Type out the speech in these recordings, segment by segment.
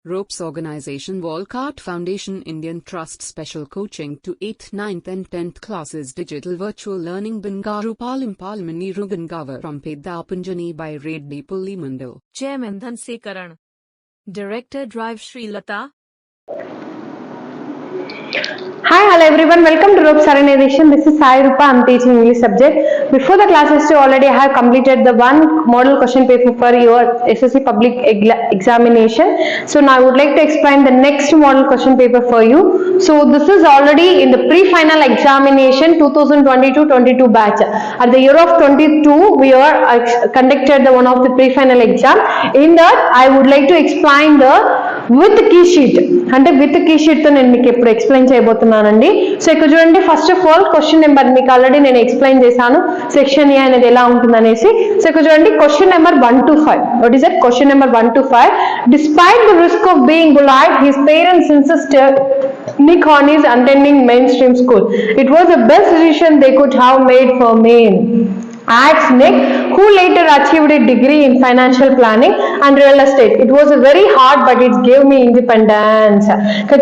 Ropes Organization Walcott Foundation Indian Trust Special Coaching to 8th, 9th and 10th classes Digital Virtual Learning Bangaru Palim Rugangavar from Pedapunjani by Reddy Pulli Mandal. Chairman Dhansekaran. Director Drive Sri Lata. Hi, hello everyone. Welcome to Ropes Organization. This is Sai Rupa. I'm teaching English subject. Before the classes two, already I have completed the one model question paper for your SSC public examination. So now I would like to explain the next model question paper for you. So this is already in the pre-final examination 2022-22 batch. At the year of 22, we are conducted the one of the pre-final exam. In that, I would like to explain the with key sheet. అంటే with key sheet తో నేను మీకు ఇప్పుడు explain చేయబోతున్నానండి. So ఇక్కడ చూడండి, first of all question number మీకు already నేను explain చేశాను సెక్షన్ ఏ అనేది ఎలా ఉంటుంది అనేసి. సో ఇక్కడ చూడండి, question number 1 to 5. What is that? Question number 1 to 5. Despite the risk of being bullied, his parents insisted Nick on his attending mainstream school. It was the best decision they could have made for me. Adds Nick, who later achieved a degree in financial planning and real estate. It was very hard, but it gave me independence.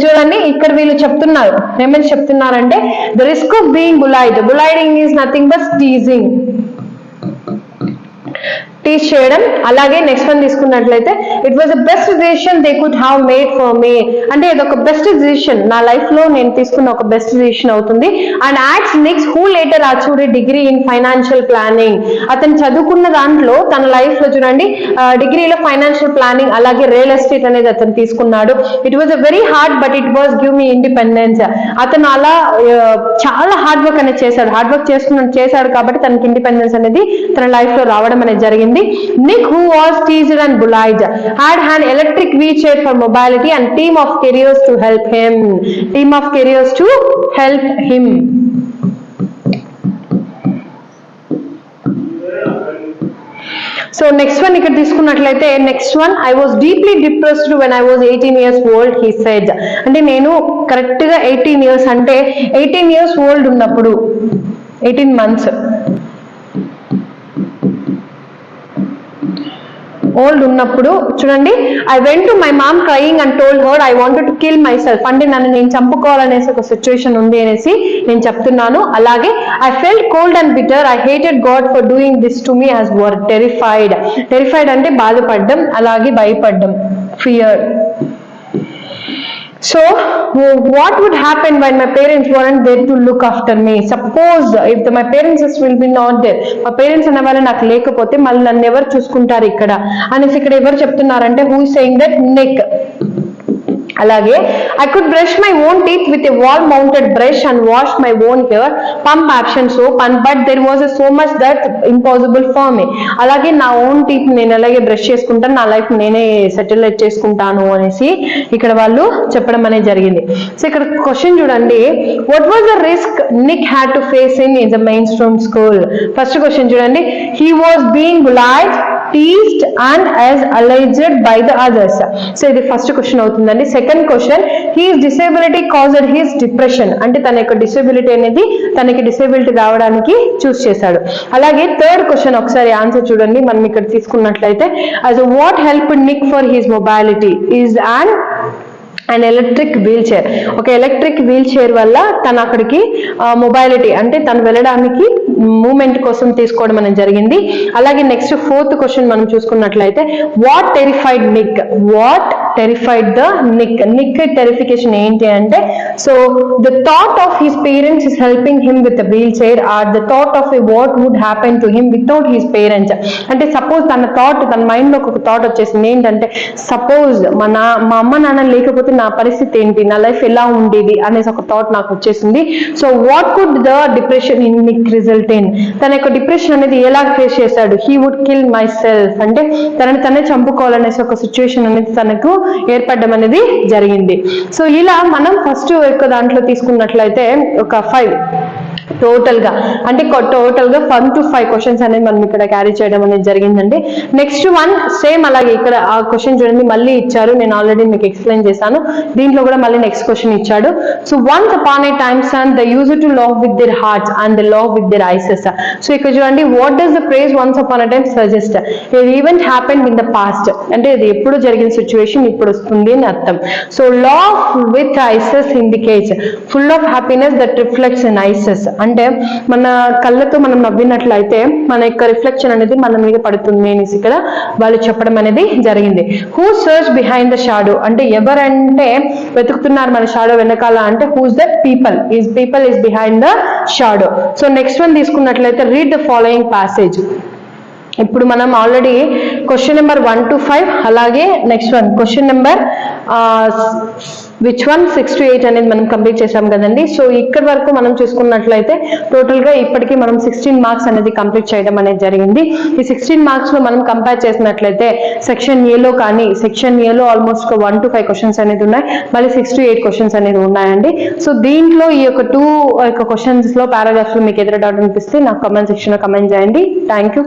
చూడండి, ఇక్కడ వీళ్ళు చెప్తున్నారు, ఏమని చెప్తున్నారంటే the risk of being bullied. Bullying is nothing but teasing. Teach చేయడం. అలాగే next one తీసుకున్నట్లయితే it was the best decision they could have made for me. అంటే ఇది ఒక బెస్ట్ డిసిషన్, నా లైఫ్ లో నేను తీసుకున్న ఒక బెస్ట్ డిసిషన్ అవుతుంది. అండ్ యాడ్స్ Nicks who later achieved degree in financial planning. అతను చదువుకున్న దాంట్లో తన లైఫ్ లో చూడండి డిగ్రీలో ఫైనాన్షియల్ ప్లానింగ్ అలాగే రియల్ ఎస్టేట్ అనేది అతను తీసుకున్నాడు. It was a very hard but it was give me independence. అతను అలా చాలా హార్డ్ వర్క్ అనేది చేశాడు. హార్డ్ వర్క్ చేశాడు కాబట్టి తనకి ఇండిపెండెన్స్ అనేది తన లైఫ్ లో రావడం అనేది జరిగింది. Nick, who was teased and bullied, had an electric wheelchair for mobility and team of careers to help him. So next one ఇక్కడ తీసుకున్నట్లయితే next one, I was deeply depressed when I was 18 years old, he said. అంటే నేను correct గా 18 years అంటే 18 years old ఉన్నప్పుడు 18 months old ఉన్నప్పుడు చూడండి, I went to my mom crying and told her I wanted to kill myself. అంటే నన్ను నేను చంపుకోవాలనేసి ఒక సిచ్యువేషన్ ఉంది అనేసి నేను చెప్తున్నాను. అలాగే I felt cold and bitter, I hated God for doing this to me as were terrified. Terrified అంటే బాధపడ్డం, అలాగే భయపడ్డం, fear. So what would happen when my parents weren't there to look after me? Suppose if my parents will be not there, మా parents అనే వాళ్ళు నాకు లేకపోతే మళ్ళీ నన్ను ఎవరు చూసుకుంటారు ఇక్కడ అనేసి ఇక్కడ ఎవరు చెప్తున్నారంటే who is saying that? Nick. అలాగే I could brush my own teeth with a wall mounted brush and wash my own hair, pump action soap, and but there was so much that impossible for me. అలాగే నా own teeth నేను అలాగే brush చేసుకుంటాను, నా life నేనే settle చేసుకుంటాను అనేసి ఇక్కడ వాళ్ళు చెప్పడం అనేది జరిగింది. సో ఇక్కడ క్వశ్చన్ చూడండి, what was the risk Nick had to face in the mainstream school. First question చూడండి, he was being bullied, teased and as alleged by the others. So ఇది ఫస్ట్ క్వశ్చన్ అవుతుందండి. Second question, his disability caused his depression. అంటే తన యొక్క disability అనేది తనకి disability రావడానికి చూస్ చేశాడు. అలాగే థర్డ్ క్వశ్చన్ ఒకసారి ఆన్సర్ చూడండి మనం ఇక్కడ తీసుకున్నట్లయితే, as what helped Nick for his mobility is an electric wheelchair. ఒక ఎలక్ట్రిక్ వీల్ చైర్ వల్ల తను అక్కడికి మొబైలిటీ అంటే తను వెళ్ళడానికి మూమెంట్ కోసం తీసుకోవడం అనేది జరిగింది. అలాగే నెక్స్ట్ ఫోర్త్ క్వశ్చన్ మనం చూసుకున్నట్లయితే, what terrified Nick. What terrified the Nick. Nick terrification ఏంటి అంటే, so the thought of his parents is helping him with wheelchair or the thought of what would happen to him without his parents. అంటే suppose తన mind లో ఒక thought వచ్చేసింది ఏంటంటే, suppose మా అమ్మ నాన్న లేకపోతే నా పరిస్థితి ఏంటి, నా లైఫ్ ఎలా ఉండేది అనేసి ఒక థాట్ నాకు వచ్చేసింది. So what could the depression in Nick result in. తన యొక్క డిప్రెషన్ అనేది ఎలా ఫేస్ చేశాడు? He would kill myself. అంటే తనే చంపుకోవాలనేసి ఒక సిచ్యువేషన్ అనేది తనకు ఏర్పడడం అనేది జరిగింది. సో ఇలా మనం ఫస్ట్ యొక్క దాంట్లో తీసుకున్నట్లయితే ఒక 5 టోటల్ గా అంటే టోటల్ గా 1 to 5 క్వశ్చన్స్ అనేది మనం ఇక్కడ క్యారీ చేయడం అనేది జరిగిందండి. నెక్స్ట్ వన్ సేమ్ అలాగే ఇక్కడ ఆ క్వశ్చన్ చూడండి మళ్ళీ ఇచ్చారు, నేను ఆల్రెడీ మీకు ఎక్స్ప్లెయిన్ చేశాను. దీంట్లో కూడా మళ్ళీ నెక్స్ట్ క్వశ్చన్ ఇచ్చాడు. So once upon a time sun the use to love with their hearts and the love with their eyes. So ఇక్కడ చూడండి what does the phrase once upon a time suggest, a event happened in the past అంటే ఇది ఎప్పుడు జరిగిన situation ఇప్పుడు వస్తుంది అని అర్థం. So love with eyes indicates full of happiness that reflects in eyes, అంటే మన కళ్ళతో మనం నవ్వినట్లయితే మన యొక్క రిఫ్లెక్షన్ అనేది మన మీద పడుతుంది అనేసి ఇక్కడ వాళ్ళు చెప్పడం అనేది జరిగింది. Who search behind the shadow అంటే ఎవరంటే వెతుకుతున్నారు మన షాడో వెనకాల అంటే who's the people is behind the shadow. So next one తీసుకున్నట్లయితే రీడ్ ద ఫాలోయింగ్ ప్యాసేజ్. ఇప్పుడు మనం ఆల్రెడీ క్వశ్చన్ నెంబర్ 1 to 5 అలాగే next one question number which one 6 to 8 అనేది మనం కంప్లీట్ చేసాం కదండి. సో ఇక్కడ వరకు మనం చూసుకున్నట్లయితే టోటల్ గా ఇప్పటికీ మనం 16 మార్క్స్ అనేది కంప్లీట్ చేయడం అనేది జరిగింది. ఈ 16 మార్క్స్ లో మనం కంపేర్ చేసినట్లయితే సెక్షన్ ఏలో కానీ సెక్షన్ ఏలో ఆల్మోస్ట్ 1 to 5 క్వశ్చన్స్ అనేది ఉన్నాయి, మళ్ళీ 6 to 8 క్వశ్చన్స్ అనేది ఉన్నాయండి. సో దీంట్లో ఈ యొక్క 2 క్వశ్చన్స్ లో పారాగ్రాఫ్స్ లో మీకు ఎదురు డౌట్ అనిపిస్తే నాకు కమెంట్ సెక్షన్ లో కమెంట్ చేయండి. Thank you.